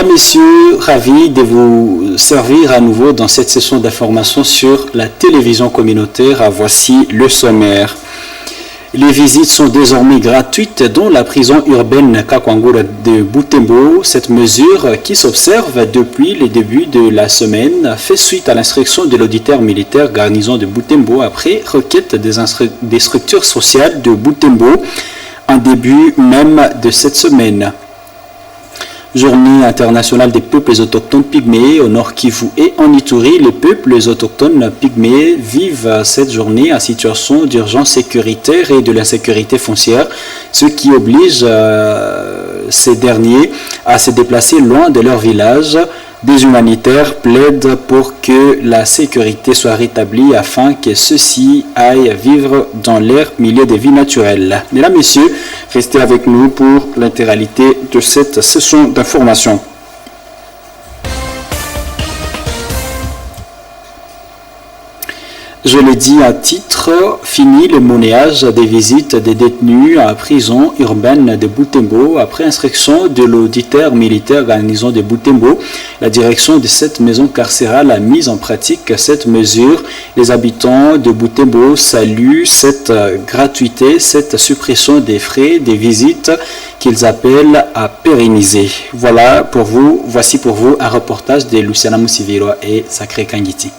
Mesdames, Messieurs, ravi de vous servir à nouveau dans cette session d'information sur la télévision communautaire. Voici le sommaire. Les visites sont désormais gratuites dans la prison urbaine Kakwangura de Butembo. Cette mesure, qui s'observe depuis le début de la semaine, fait suite à l'instruction de l'auditeur militaire garnison de Butembo après requête des structures sociales de Butembo en début même de cette semaine. Journée internationale des peuples autochtones pygméés au Nord Kivu et en Ituri. Les peuples autochtones pygméés vivent cette journée en situation d'urgence sécuritaire et de l'insécurité foncière, ce qui oblige ces derniers à se déplacer loin de leur village. Des humanitaires plaident pour que la sécurité soit rétablie afin que ceux-ci aillent vivre dans leur milieu de vie naturel. Mesdames, Messieurs, restez avec nous pour l'intégralité de cette session d'information. Je le dis à titre, fini le monnayage des visites des détenus à la prison urbaine de Butembo. Après instruction de l'auditeur militaire garnison de Butembo, la direction de cette maison carcérale a mis en pratique cette mesure. Les habitants de Butembo saluent cette gratuité, cette suppression des frais des visites qu'ils appellent à pérenniser. Voici pour vous un reportage de Luciana Moussiviroa et Sacré Kangiti.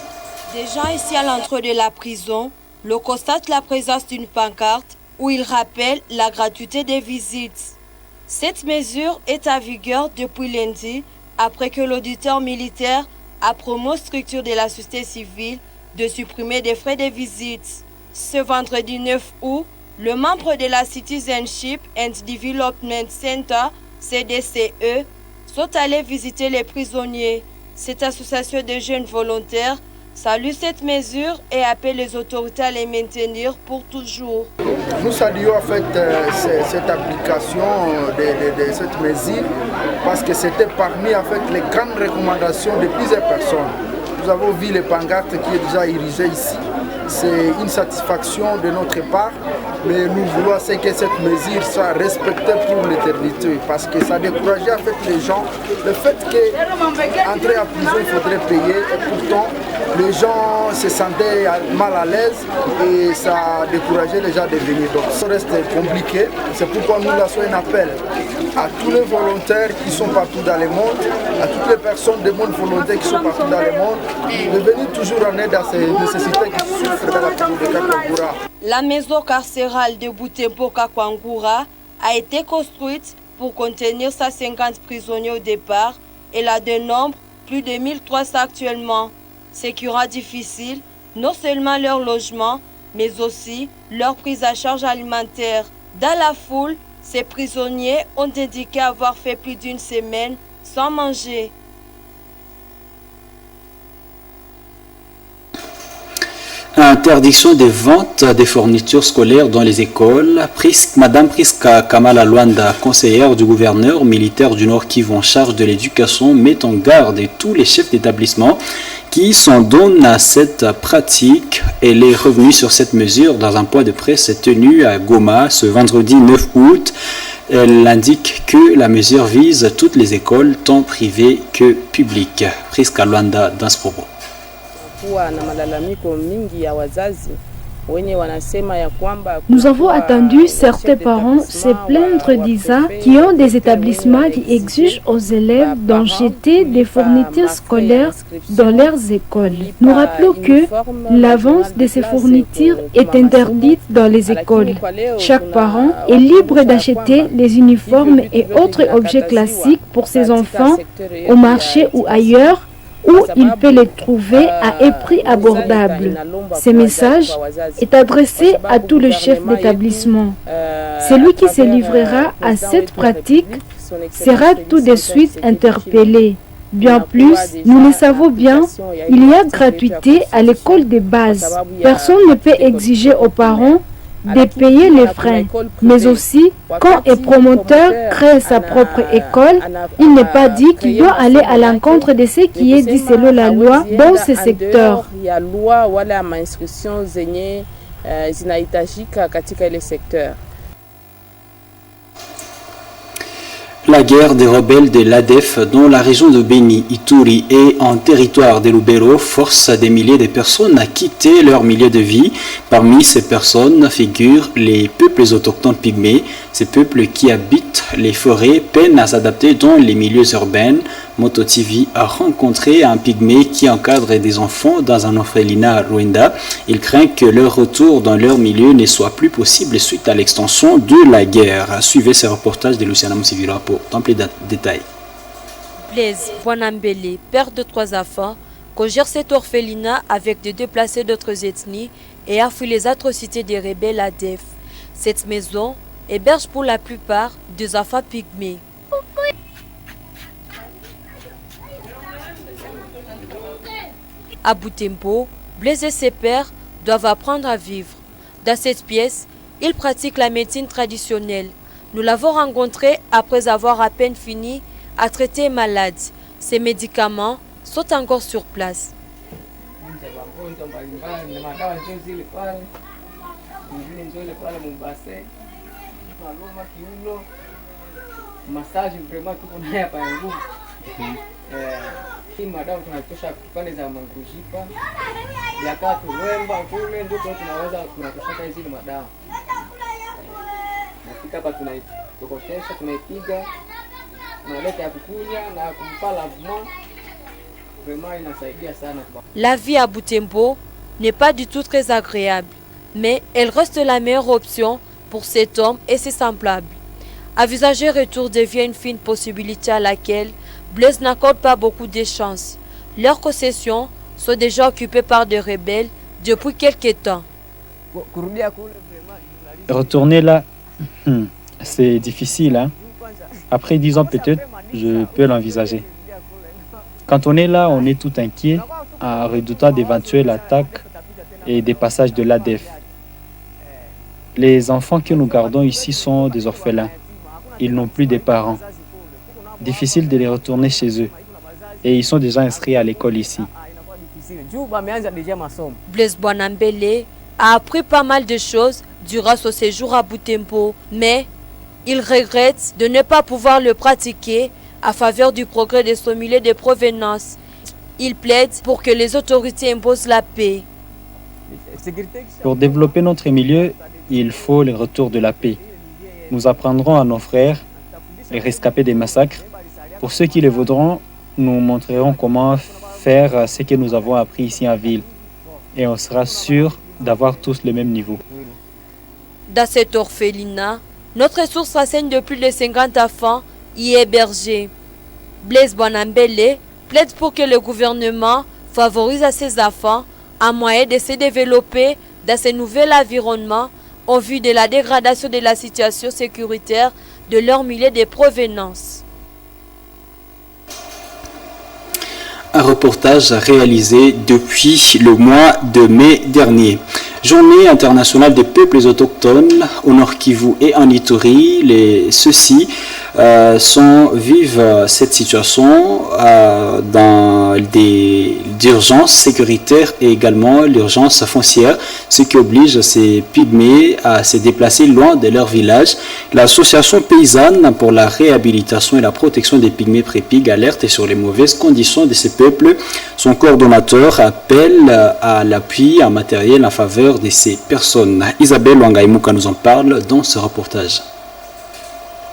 Déjà ici à l'entrée de la prison, l'on constate la présence d'une pancarte où il rappelle la gratuité des visites. Cette mesure est à vigueur depuis lundi, après que l'auditeur militaire a promis aux structures de la société civile de supprimer des frais de visite. Ce vendredi 9 août, le membre de la Citizenship and Development Center, CDCE, sont allés visiter les prisonniers. Cette association de jeunes volontaires salue cette mesure et appelle les autorités à les maintenir pour toujours. Nous saluons en fait cette application de cette mesure parce que c'était parmi en fait, les grandes recommandations de plusieurs personnes. Nous avons vu les pancartes qui est déjà érigée ici. C'est une satisfaction de notre part, mais nous voulons que cette mesure soit respectée pour l'éternité parce que ça décourageait en fait les gens. Le fait qu'entrer en prison, il faudrait payer et pourtant les gens se sentaient mal à l'aise et ça décourageait les gens de venir. Donc ça reste compliqué. C'est pourquoi nous lançons un appel à tous les volontaires qui sont partout dans le monde, à toutes les personnes de bonne volonté qui sont partout dans le monde, de venir toujours en aide à ces nécessités qui souffrent dans la prison de Kakwangura. La maison carcérale de Butembo Kakwangura a été construite pour contenir 150 prisonniers au départ et la dénombre plus de 1300 actuellement. Ce qui rend difficile non seulement leur logement, mais aussi leur prise à charge alimentaire. Dans la foule, ces prisonniers ont indiqué avoir fait plus d'une semaine sans manger. Interdiction des ventes des fournitures scolaires dans les écoles. Madame Priska Kamala Luanda, conseillère du gouverneur militaire du Nord Kivu en charge de l'éducation, met en garde tous les chefs d'établissement qui s'en donnent à cette pratique. Elle est revenue sur cette mesure dans un point de presse tenu à Goma ce vendredi 9 août. Elle indique que la mesure vise toutes les écoles, tant privées que publiques. Priska Luanda dans ce propos. Nous avons attendu certains parents se plaindre d'ISA qui ont des établissements qui exigent aux élèves d'en jeter des fournitures scolaires dans leurs écoles. Nous rappelons que la vente de ces fournitures est interdite dans les écoles. Chaque parent est libre d'acheter les uniformes et autres objets classiques pour ses enfants au marché ou ailleurs, où il peut les trouver à un prix abordable. Ce message est adressé à tout le chef d'établissement. Celui qui se livrera à cette pratique sera tout de suite interpellé. Bien plus, nous le savons bien, il y a gratuité à l'école de base. Personne ne peut exiger aux parents de payer les frais, mais aussi quand un promoteur crée sa propre école, il n'est pas dit qu'il doit aller à l'encontre de ce qui est dit selon la loi dans ce secteur. La guerre des rebelles de l'ADEF dans la région de Beni, Ituri et en territoire de Lubero force des milliers de personnes à quitter leur milieu de vie. Parmi ces personnes figurent les peuples autochtones pygmées. Ces peuples qui habitent les forêts peinent à s'adapter dans les milieux urbains. Moto TV a rencontré un pygmée qui encadre des enfants dans un orphelinat à Rwanda. Il craint que leur retour dans leur milieu ne soit plus possible suite à l'extension de la guerre. Suivez ce reportage de Luciana Moussivira pour plus de détails. Blaise Boinambele, père de 3 enfants, cogère cet orphelinat avec des déplacés d'autres ethnies et a fui les atrocités des rebelles ADEF. Cette maison héberge pour la plupart des enfants pygmées. À Butembo, Blaise et ses pères doivent apprendre à vivre. Dans cette pièce, ils pratiquent la médecine traditionnelle. Nous l'avons rencontré après avoir à peine fini à traiter les malades. Ces médicaments sont encore sur place. Hii madawa tunatosha kipande za mangujipa ya katu wemba kule ndio tunaweza tunatoshaka hizi madawa. Nafika hapa tunaitokotesha tunaipiga tunaleta ya kukunya na kumpa lavement. Vraiment inasaidia sana. La vie à Butembo n'est pas du tout très agréable, mais elle reste la meilleure option pour cet homme et ses semblables. Envisager retour devient une fine possibilité à laquelle Blaise n'accorde pas beaucoup de chance. Leurs possessions sont déjà occupées par des rebelles depuis quelques temps. Retourner là, c'est difficile. Hein? Après 10 ans peut-être, je peux l'envisager. Quand on est là, on est tout inquiet en redoutant d'éventuelles attaques et des passages de l'ADEF. Les enfants que nous gardons ici sont des orphelins. Ils n'ont plus de parents. Difficile de les retourner chez eux. Et ils sont déjà inscrits à l'école ici. Blaise Boinambele a appris pas mal de choses durant son séjour à Butembo, mais il regrette de ne pas pouvoir le pratiquer à faveur du progrès de son milieu de provenance. Il plaide pour que les autorités imposent la paix. Pour développer notre milieu, il faut le retour de la paix. Nous apprendrons à nos frères les rescapés des massacres. Pour ceux qui le voudront, nous montrerons comment faire ce que nous avons appris ici en ville. Et on sera sûr d'avoir tous le même niveau. Dans cet orphelinat, notre source renseigne de plus de 50 enfants y hébergés. Blaise Boinambele plaide pour que le gouvernement favorise à ces enfants un moyen de se développer dans ce nouvel environnement en vue de la dégradation de la situation sécuritaire de leur milieu de provenance. Un reportage réalisé depuis le mois de mai dernier. Journée internationale des peuples autochtones au Nord Kivu et en Ituri. Ceux-ci vivent cette situation dans des urgences sécuritaires et également l'urgence foncière, ce qui oblige ces pygmées à se déplacer loin de leur village. L'association paysanne pour la réhabilitation et la protection des pygmées Prépig alerte sur les mauvaises conditions de ces peuples. Son coordonnateur appelle à l'appui en matériel en faveur de ces personnes. Isabelle Wangaïmouka nous en parle dans ce reportage.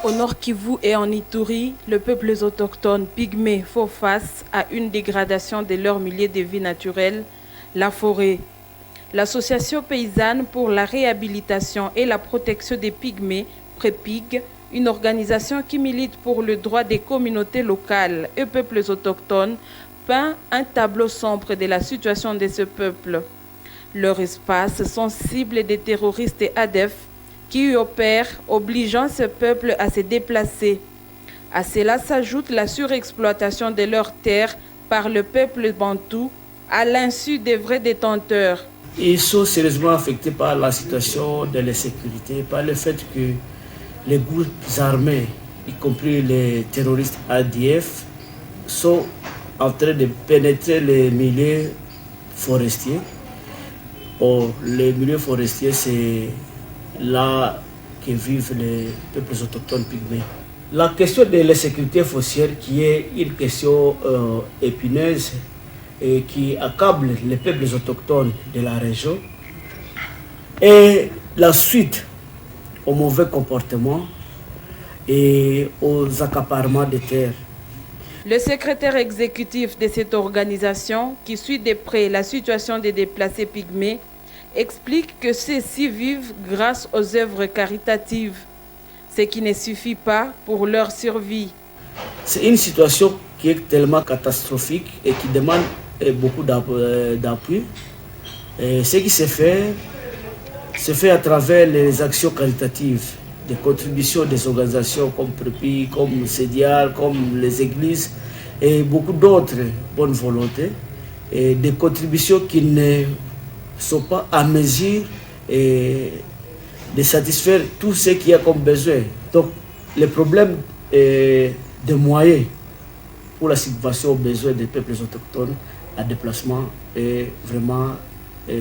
Au Nord Kivu et en Ituri, le peuple autochtone pygmée fait face à une dégradation de leur milieu de vie naturel, la forêt. L'association paysanne pour la réhabilitation et la protection des pygmées, Prépig, une organisation qui milite pour le droit des communautés locales et peuples autochtones, peint un tableau sombre de la situation de ce peuple. Leur espace sont cibles des terroristes et ADEF qui opèrent, obligeant ce peuple à se déplacer. À cela s'ajoute la surexploitation de leurs terres par le peuple bantou à l'insu des vrais détenteurs. Ils sont sérieusement affectés par la situation de l'insécurité, par le fait que les groupes armés, y compris les terroristes ADF, sont en train de pénétrer les milieux forestiers. Or, les milieux forestiers, c'est là que vivent les peuples autochtones pygmées. La question de la sécurité foncière, qui est une question épineuse et qui accable les peuples autochtones de la région, et la suite au mauvais comportement et aux accaparements de terres. Le secrétaire exécutif de cette organisation, qui suit de près la situation des déplacés pygmées, explique que ceux-ci vivent grâce aux œuvres caritatives, ce qui ne suffit pas pour leur survie. C'est une situation qui est tellement catastrophique et qui demande beaucoup d'appui. Ce qui se fait à travers les actions caritatives, des contributions des organisations comme PREPI, comme CEDIAL, comme les églises et beaucoup d'autres bonnes volontés, et des contributions qui ne sont pas à mesure de satisfaire tout ce qu'il y a comme besoin. Donc le problème de moyens pour la subvention aux besoins des peuples autochtones à déplacement est vraiment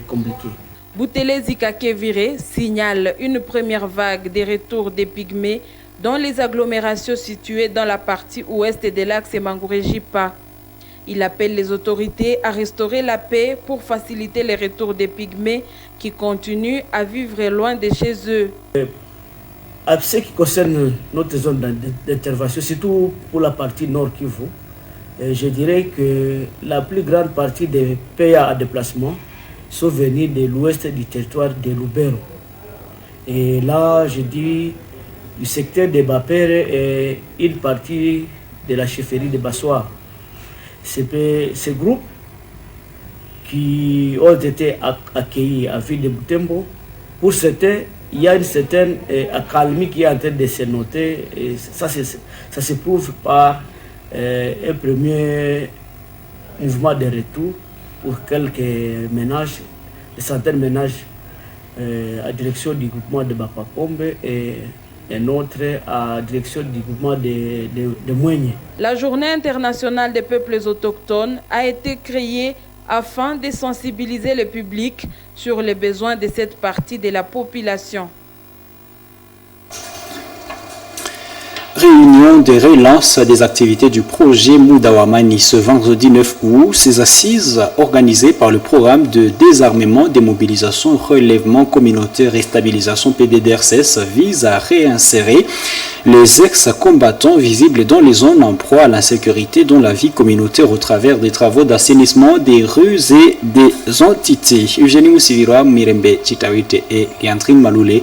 compliqué. Boutele Zikakevire signale une première vague de retour des pygmées dans les agglomérations situées dans la partie ouest de l'axe Mangourejipa. Il appelle les autorités à restaurer la paix pour faciliter le retour des pygmées qui continuent à vivre loin de chez eux. À ce qui concerne notre zone d'intervention, surtout pour la partie nord Kivu, je dirais que la plus grande partie des PA à déplacement sont venus de l'ouest du territoire de Lubero. Et là, je dis du secteur de Bapere et une partie de la chefferie de Bassoir. Ces groupes qui ont été accueillis à Ville de Butembo, pour certains, il y a une certaine accalmie qui est en train de se noter. Et ça se prouve par un premier mouvement de retour pour quelques ménages, des centaines de ménages à direction du groupement de Bapapombe et un autre à direction du groupement de Mouigné. La Journée internationale des peuples autochtones a été créée afin de sensibiliser le public sur les besoins de cette partie de la population. Réunion de relance des activités du projet Moudawamani ce vendredi 9 août. Ces assises organisées par le programme de désarmement, démobilisation, relèvement communautaire et stabilisation PDDRCS visent à réinsérer les ex-combattants visibles dans les zones en proie à l'insécurité dans la vie communautaire au travers des travaux d'assainissement des rues et des entités. Eugénie Moussivirwa, Mirembe Chitawite et Liantrine Maloulé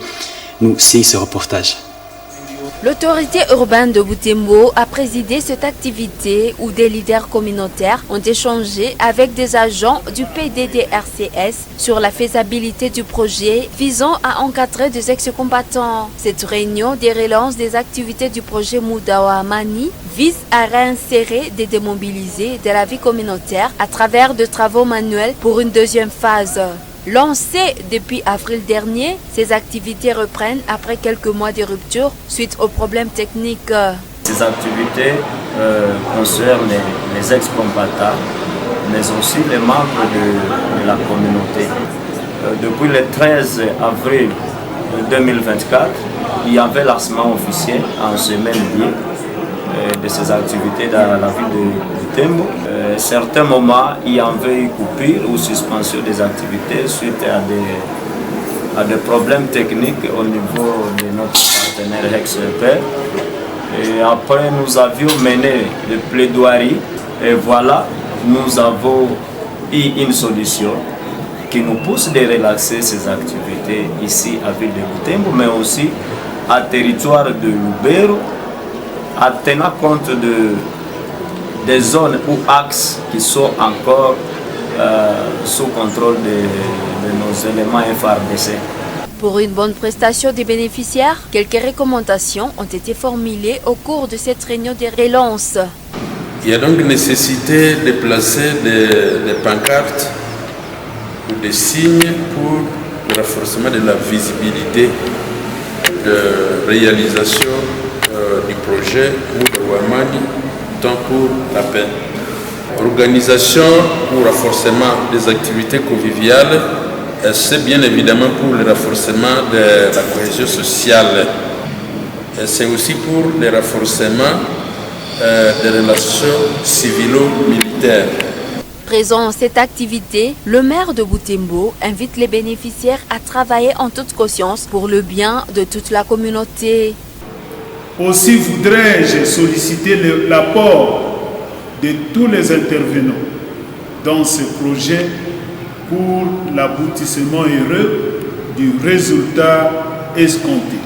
nous signent ce reportage. L'autorité urbaine de Butembo a présidé cette activité où des leaders communautaires ont échangé avec des agents du PDDRCS sur la faisabilité du projet visant à encadrer des ex-combattants. Cette réunion des relances des activités du projet Moudawamani vise à réinsérer des démobilisés de la vie communautaire à travers de travaux manuels pour une deuxième phase. Lancées depuis avril dernier, ces activités reprennent après quelques mois de rupture suite aux problèmes techniques. Ces activités concernent les ex-combattants, mais aussi les membres de la communauté. Depuis le 13 avril 2024, il y avait lancement officiel en semaine liée de ces activités dans la ville de Butembo. Certains moments, il y avait eu coupure ou suspension des activités suite à des problèmes techniques au niveau de notre partenaire Hexper. Et après, nous avions mené le plaidoirie et voilà, nous avons eu une solution qui nous pousse de relaxer ces activités ici à ville de Butembo, mais aussi à territoire de Lubero, en tenant compte des zones ou axes qui sont encore sous contrôle de nos éléments FARDC. Pour une bonne prestation des bénéficiaires, quelques recommandations ont été formulées au cours de cette réunion de relance. Il y a donc nécessité de placer des pancartes ou des signes pour le renforcement de la visibilité de réalisation du projet Moudawamani, temps pour la paix. Organisation ou renforcement des activités conviviales, c'est bien évidemment pour le renforcement de la cohésion sociale. c'est aussi pour le renforcement des relations civilo-militaires. Présent à cette activité, le maire de Butembo invite les bénéficiaires à travailler en toute conscience pour le bien de toute la communauté. Aussi voudrais-je solliciter l'apport de tous les intervenants dans ce projet pour l'aboutissement heureux du résultat escompté.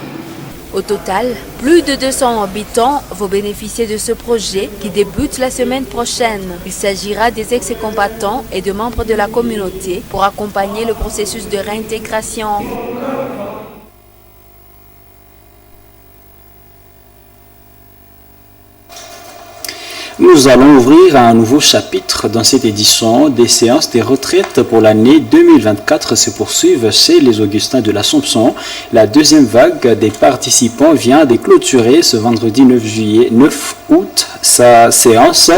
Au total, plus de 200 habitants vont bénéficier de ce projet qui débute la semaine prochaine. Il s'agira des ex-combattants et de membres de la communauté pour accompagner le processus de réintégration. Nous allons ouvrir un nouveau chapitre dans cette édition. Des séances des retraites pour l'année 2024 se poursuivent chez les Augustins de l'Assomption. La deuxième vague des participants vient de clôturer ce vendredi 9 août sa séance.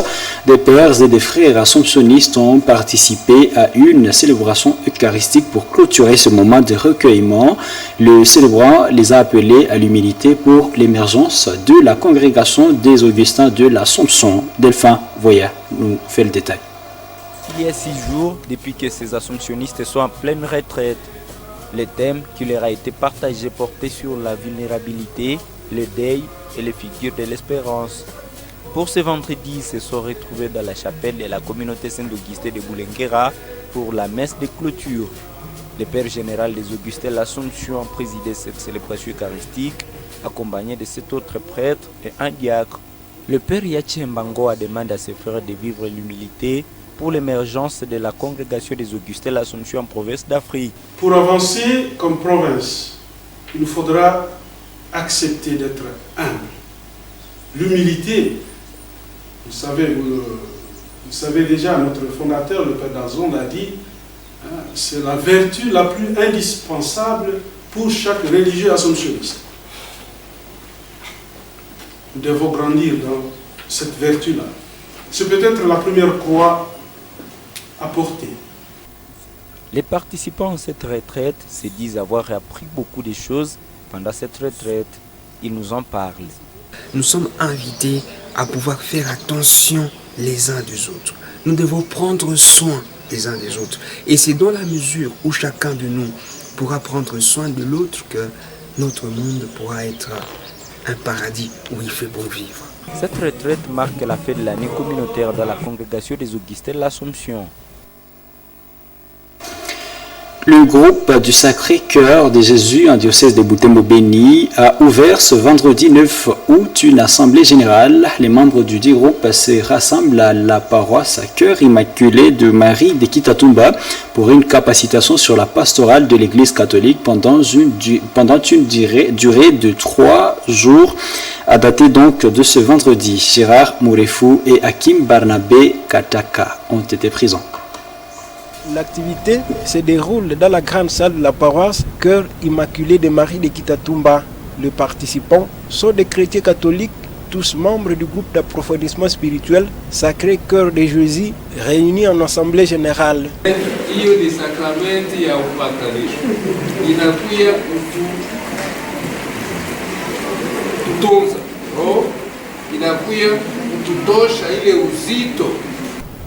Des pères et des frères assomptionnistes ont participé à une célébration eucharistique pour clôturer ce moment de recueillement. Le célébrant les a appelés à l'humilité pour l'émergence de la congrégation des Augustins de l'Assomption. Delphin Voya nous fait le détail. Il y a 6 jours depuis que ces assomptionnistes sont en pleine retraite. Le thème qui leur a été partagé portait sur la vulnérabilité, le deuil et les figures de l'espérance. Pour ce vendredi, ils se sont retrouvés dans la chapelle de la communauté Saint-Augustin de Boulenguera pour la messe de clôture. Le père général des Augustins de l'Assomption a présidé cette célébration eucharistique, accompagné de 7 autres prêtres et un diacre. Le père Yachi Mbango demande à ses frères de vivre l'humilité pour l'émergence de la congrégation des Augustins de l'Assomption en province d'Afrique. Pour avancer comme province, il nous faudra accepter d'être humble. L'humilité, vous savez déjà, notre fondateur, le père Dazon, l'a dit, c'est la vertu la plus indispensable pour chaque religieux assomptionniste. Nous devons grandir dans cette vertu-là. C'est peut-être la première croix à porter. Les participants à cette retraite se disent avoir appris beaucoup de choses pendant cette retraite. Ils nous en parlent. Nous sommes invités à pouvoir faire attention les uns des autres. Nous devons prendre soin les uns des autres. Et c'est dans la mesure où chacun de nous pourra prendre soin de l'autre que notre monde pourra être un paradis où il fait bon vivre. Cette retraite marque la fin de l'année communautaire dans la congrégation des Augustins de l'Assomption. Le groupe du Sacré-Cœur de Jésus en diocèse de Butembo-Béni a ouvert ce vendredi 9 août une assemblée générale. Les membres du dit groupe se rassemblent à la paroisse Cœur Immaculé de Marie de Kitatumba pour une capacitation sur la pastorale de l'Église catholique pendant une durée de 3 jours, à dater donc de ce vendredi. Gérard Mourefou et Hakim Barnabé Kataka ont été présents. L'activité se déroule dans la grande salle de la paroisse Cœur Immaculé de Marie de Kitatumba. Les participants sont des chrétiens catholiques, tous membres du groupe d'approfondissement spirituel Sacré Cœur de Jésus, réunis en assemblée générale. Hiyo ni sakramenti ya upatanisho, inakuya kutunza roho, inakuya kututosha ile uzito.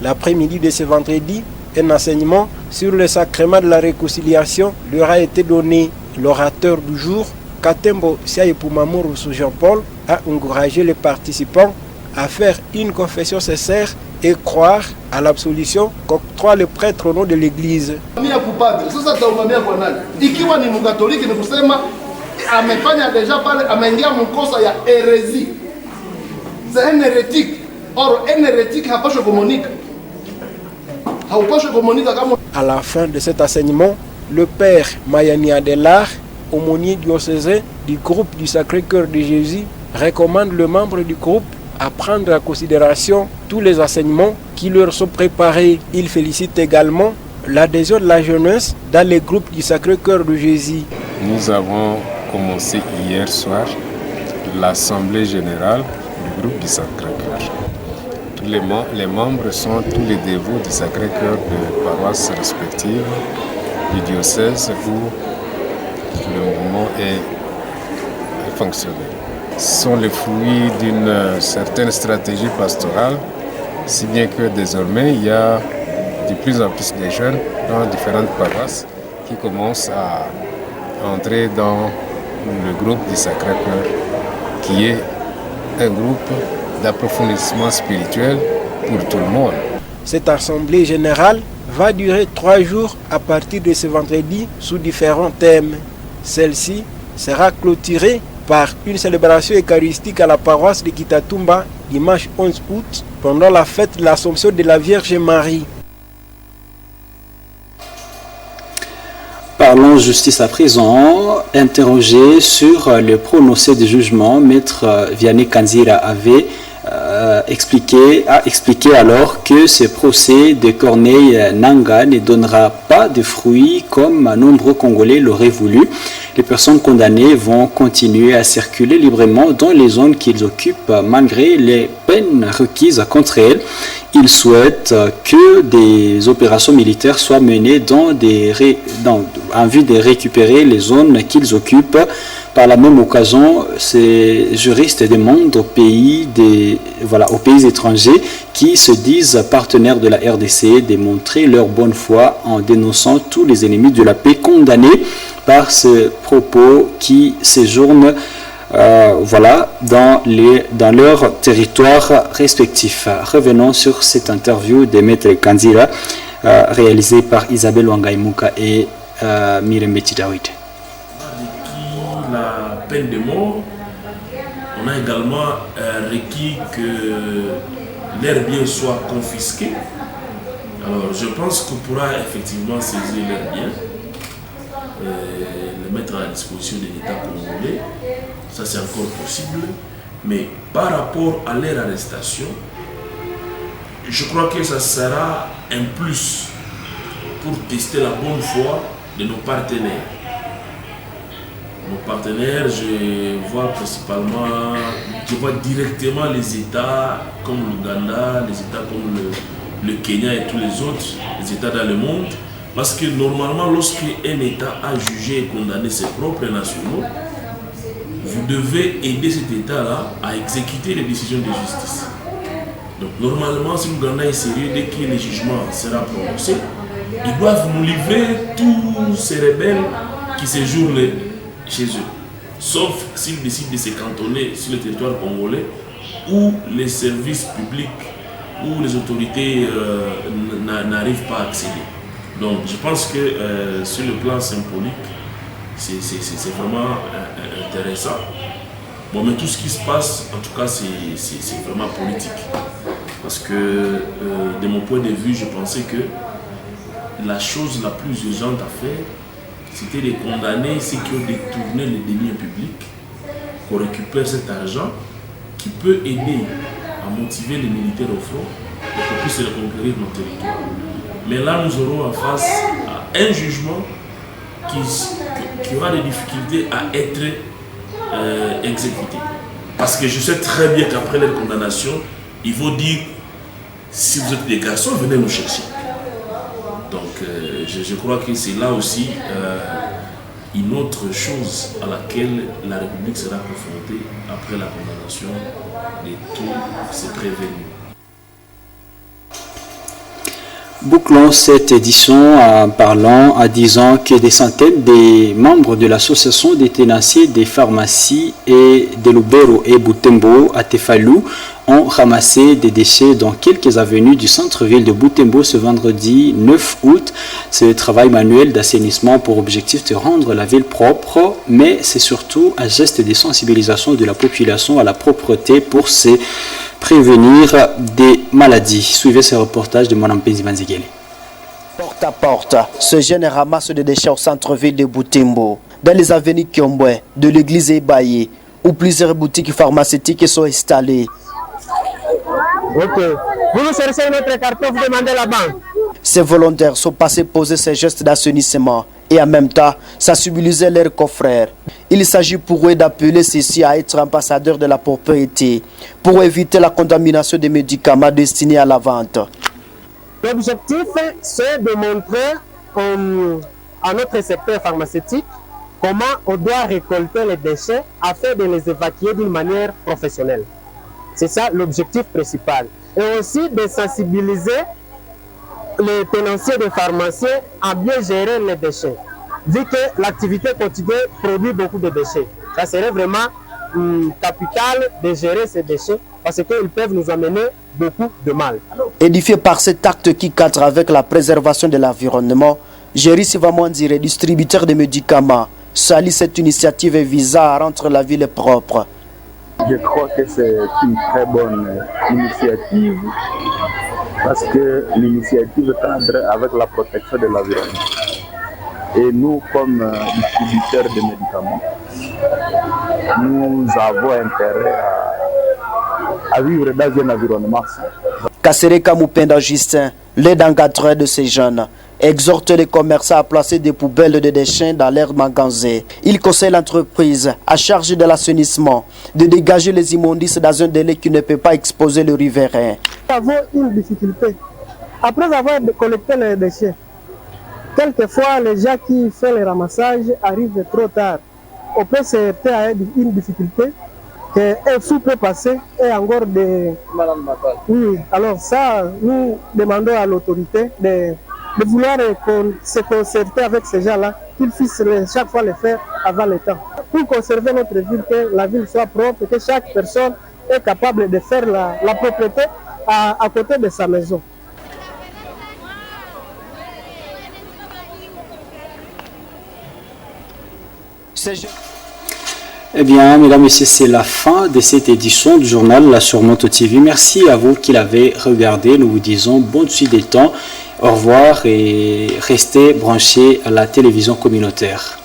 L'après-midi de ce vendredi, un enseignement sur le sacrement de la réconciliation leur a été donné. L'orateur du jour, Katembo Siaipumamuru Jean-Paul, a encouragé les participants à faire une confession sincère et croire à l'absolution qu'octroie le prêtre au nom de l'Église. C'est un hérétique. Or, un hérétique n'a pas de communique. À la fin de cet enseignement, le père Mayani Adelar, aumônier diocésain du groupe du Sacré-Cœur de Jésus, recommande le membre du groupe à prendre en considération tous les enseignements qui leur sont préparés. Il félicite également l'adhésion de la jeunesse dans les groupes du Sacré-Cœur de Jésus. Nous avons commencé hier soir l'assemblée générale du groupe du Sacré-Cœur. Les membres sont tous les dévots du Sacré-Cœur de paroisses respectives du diocèse où le mouvement est fonctionnel. sont le fruit d'une certaine stratégie pastorale, si bien que désormais il y a de plus en plus de jeunes dans différentes paroisses qui commencent à entrer dans le groupe du Sacré-Cœur, qui est un groupe d'approfondissement spirituel pour tout le monde. Cette assemblée générale va durer 3 jours à partir de ce vendredi sous différents thèmes. Celle-ci sera clôturée par une célébration eucharistique à la paroisse de Kitatumba dimanche 11 août pendant la fête de l'Assomption de la Vierge Marie. Parlons justice à présent. Interrogé sur le prononcé de jugement, Maître Vianney Kanzira avait expliqué alors que ce procès de Corneille Nangaa ne donnera pas de fruits comme nombreux Congolais l'auraient voulu. Les personnes condamnées vont continuer à circuler librement dans les zones qu'ils occupent malgré les peines requises contre elles. Ils souhaitent que des opérations militaires soient menées en vue de récupérer les zones qu'ils occupent. Par la même occasion, ces juristes demandent aux pays étrangers qui se disent partenaires de la RDC de montrer leur bonne foi en dénonçant tous les ennemis de la paix condamnés par ce propos qui séjournent dans leur territoire respectif. Revenons sur cette interview de Maître Kanzira réalisée par Isabelle Wangaimuka et Mirembe Tidawite. La peine de mort, on a également requis que leurs biens soient confisqués. Alors je pense qu'on pourra effectivement saisir leurs biens, les mettre à la disposition de l'État congolais, ça c'est encore possible, mais par rapport à leur arrestation, je crois que ça sera un plus pour tester la bonne foi de nos partenaires. Nos partenaires, je vois directement les États comme l'Ouganda, les États comme le Kenya et tous les autres, les États dans le monde. Parce que normalement, lorsqu'un État a jugé et condamné ses propres nationaux, vous devez aider cet État-là à exécuter les décisions de justice. Donc normalement, si l'Ouganda est sérieux, dès que le jugement sera prononcé, ils doivent nous livrer tous ces rebelles qui séjournent chez eux, sauf s'ils décident de se cantonner sur le territoire congolais où les services publics ou les autorités n'arrivent pas à accéder. Donc je pense que sur le plan symbolique, c'est vraiment intéressant. Bon, mais tout ce qui se passe, en tout cas, c'est vraiment politique. Parce que de mon point de vue, je pensais que la chose la plus urgente à faire, c'était de condamner ceux qui ont détourné les deniers publics, qu'on récupère cet argent qui peut aider à motiver les militaires au front et qu'on puisse reconquérir nos territoires. Mais là, nous aurons en face un jugement qui aura des difficultés à être exécuté. Parce que je sais très bien qu'après leur condamnation, ils vont dire, si vous êtes des garçons, venez nous chercher. Donc je crois que c'est là aussi une autre chose à laquelle la République sera confrontée après la condamnation de tous ces prévenus. Bouclons cette édition en disant que des centaines de membres de l'association des tenanciers des pharmacies et de Lubero et Butembo à Tefalou ont ramassé des déchets dans quelques avenues du centre-ville de Butembo ce vendredi 9 août. Ce travail manuel d'assainissement pour objectif de rendre la ville propre, mais c'est surtout un geste de sensibilisation de la population à la propreté pour se prévenir des maladies. Suivez ce reportage de Monampezi Banzigele. Porte à porte, ce jeune ramasse de déchets au centre-ville de Butembo, dans les avenues Kiombwe, de l'église Ebaye, où plusieurs boutiques pharmaceutiques sont installées. Ok. Vous nous cherchez notre carton, vous demandez la banque. Ces volontaires sont passés poser ces gestes d'assainissement et en même temps sensibiliser leurs confrères. Il s'agit pour eux d'appeler ceux-ci à être ambassadeurs de la propriété pour éviter la contamination des médicaments destinés à la vente. L'objectif, c'est de montrer à notre secteur pharmaceutique comment on doit récolter les déchets afin de les évacuer d'une manière professionnelle. C'est ça l'objectif principal. Et aussi de sensibiliser les tenanciers de pharmaciens à bien gérer les déchets, vu que l'activité quotidienne produit beaucoup de déchets. Ça serait vraiment capital de gérer ces déchets parce qu'ils peuvent nous amener beaucoup de mal. Édifié par cet acte qui cadre avec la préservation de l'environnement, Géry Sivamwandire, distributeur de médicaments, salue cette initiative visant à rendre la ville propre. Je crois que c'est une très bonne initiative parce que l'initiative cadre avec la protection de l'environnement. Et nous, comme distributeurs de médicaments, nous avons intérêt à vivre dans un environnement sain. Kassereka Mupenda Justin, l'aide encadreur de ces jeunes, exhorte les commerçants à placer des poubelles de déchets dans leurs magasins. Il conseille l'entreprise à charge de l'assainissement de dégager les immondices dans un délai qui ne peut pas exposer le riverain. Nous avons une difficulté. Après avoir collecté les déchets, quelquefois les gens qui font le ramassage arrivent trop tard. On peut se heurter à une difficulté qu'un fou peut passer et encore des... Oui, alors ça, nous demandons à l'autorité de vouloir se concerter avec ces gens-là, qu'ils puissent chaque fois le faire avant le temps. Pour conserver notre ville, que la ville soit propre, que chaque personne est capable de faire la propreté à côté de sa maison. Eh bien, mesdames et messieurs, c'est la fin de cette édition du journal La Surmonte TV. Merci à vous qui l'avez regardé. Nous vous disons bonne suite des temps. Au revoir et restez branchés à la télévision communautaire.